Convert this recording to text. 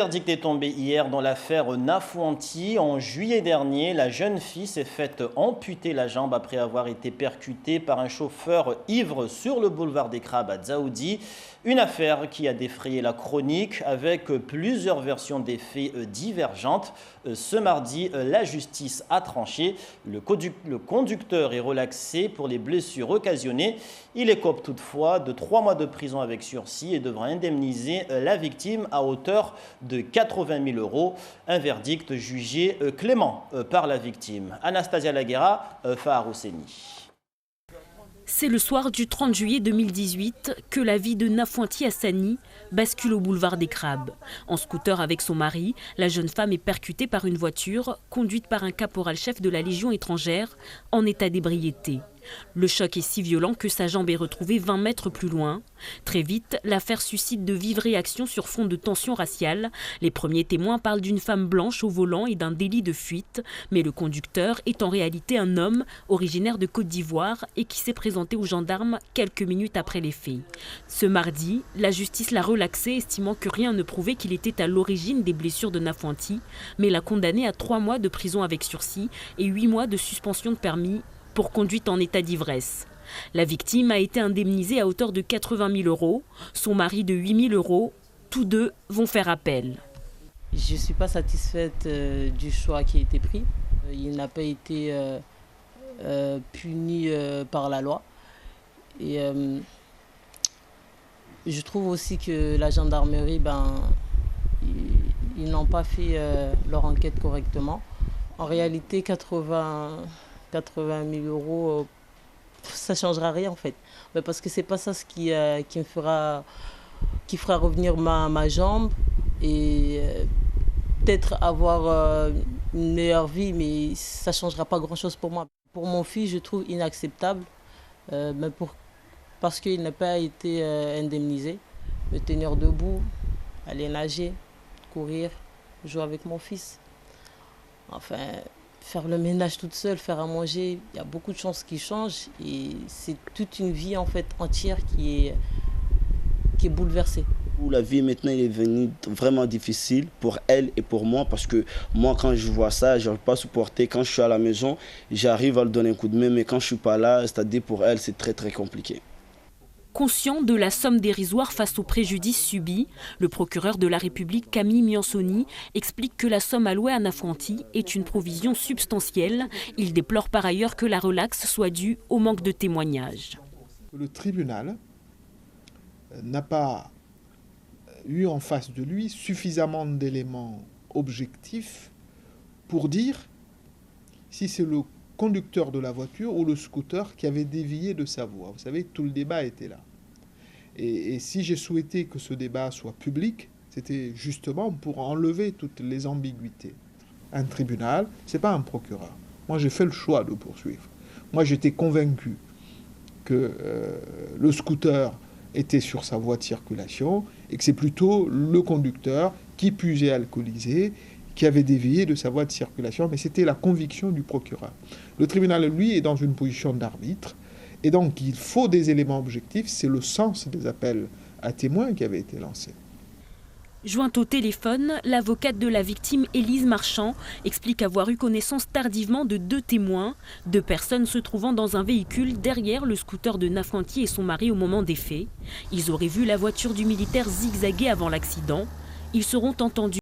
Le verdict est tombé hier dans l'affaire Nafouanti. En juillet dernier, la jeune fille s'est faite amputer la jambe après avoir été percutée par un chauffeur ivre sur le boulevard des Crabes à Dzaoudi. Une affaire qui a défrayé la chronique avec plusieurs versions des faits divergentes. Ce mardi, la justice a tranché. Le conducteur est relaxé pour les blessures occasionnées. Il écope toutefois de 3 mois de prison avec sursis et devra indemniser la victime à hauteur de 80 000 €. Un verdict jugé clément par la victime. Anastasia Laguera, Fahar Hosseini. C'est le soir du 30 juillet 2018 que la vie de Nafouanti Hassani bascule au boulevard des Crabes. En scooter avec son mari, la jeune femme est percutée par une voiture conduite par un caporal-chef de la Légion étrangère en état d'ébriété. Le choc est si violent que sa jambe est retrouvée 20 mètres plus loin. Très vite, l'affaire suscite de vives réactions sur fond de tensions raciales. Les premiers témoins parlent d'une femme blanche au volant et d'un délit de fuite. Mais le conducteur est en réalité un homme originaire de Côte d'Ivoire et qui s'est présenté aux gendarmes quelques minutes après les faits. Ce mardi, la justice l'a relaxé, estimant que rien ne prouvait qu'il était à l'origine des blessures de Nafouanti, mais l'a condamné à 3 mois de prison avec sursis et 8 mois de suspension de permis pour conduite en état d'ivresse. La victime a été indemnisée à hauteur de 80 000 €, son mari de 8 000 €. Tous deux vont faire appel. Je ne suis pas satisfaite du choix qui a été pris. Il n'a pas été puni par la loi. Et je trouve aussi que la gendarmerie, ils n'ont pas fait leur enquête correctement. En réalité, 80 000 €, ça ne changera rien en fait. Mais parce que c'est pas ça qui fera revenir ma jambe et peut-être avoir une meilleure vie, mais ça ne changera pas grand-chose pour moi. Pour mon fils, je trouve inacceptable, parce qu'il n'a pas été indemnisé. Me tenir debout, aller nager, courir, jouer avec mon fils. Enfin, faire le ménage toute seule, faire à manger, il y a beaucoup de choses qui changent et c'est toute une vie en fait entière qui est bouleversée. La vie maintenant est devenue vraiment difficile pour elle et pour moi parce que moi quand je vois ça, je n'arrive pas à supporter. Quand je suis à la maison, j'arrive à lui donner un coup de main, mais quand je ne suis pas là, c'est-à-dire pour elle, c'est très très compliqué. Conscient de la somme dérisoire face au préjudice subi, le procureur de la République Camille Miansoni explique que la somme allouée à Nafouanti est une provision substantielle. Il déplore par ailleurs que la relaxe soit due au manque de témoignages. Le tribunal n'a pas eu en face de lui suffisamment d'éléments objectifs pour dire si c'est le conducteur de la voiture ou le scooter qui avait dévié de sa voie. Vous savez, tout le débat était là. Et si j'ai souhaité que ce débat soit public, c'était justement pour enlever toutes les ambiguïtés. Un tribunal, ce n'est pas un procureur. Moi, j'ai fait le choix de poursuivre. Moi, j'étais convaincu que le scooter était sur sa voie de circulation et que c'est plutôt le conducteur qui puisait alcoolisé, qui avait dévié de sa voie de circulation, mais c'était la conviction du procureur. Le tribunal, lui, est dans une position d'arbitre, et donc il faut des éléments objectifs, c'est le sens des appels à témoins qui avaient été lancés. Jointe au téléphone, l'avocate de la victime, Élise Marchand, explique avoir eu connaissance tardivement de 2 témoins, 2 personnes se trouvant dans un véhicule derrière le scooter de Nafouanti et son mari au moment des faits. Ils auraient vu la voiture du militaire zigzaguer avant l'accident. Ils seront entendus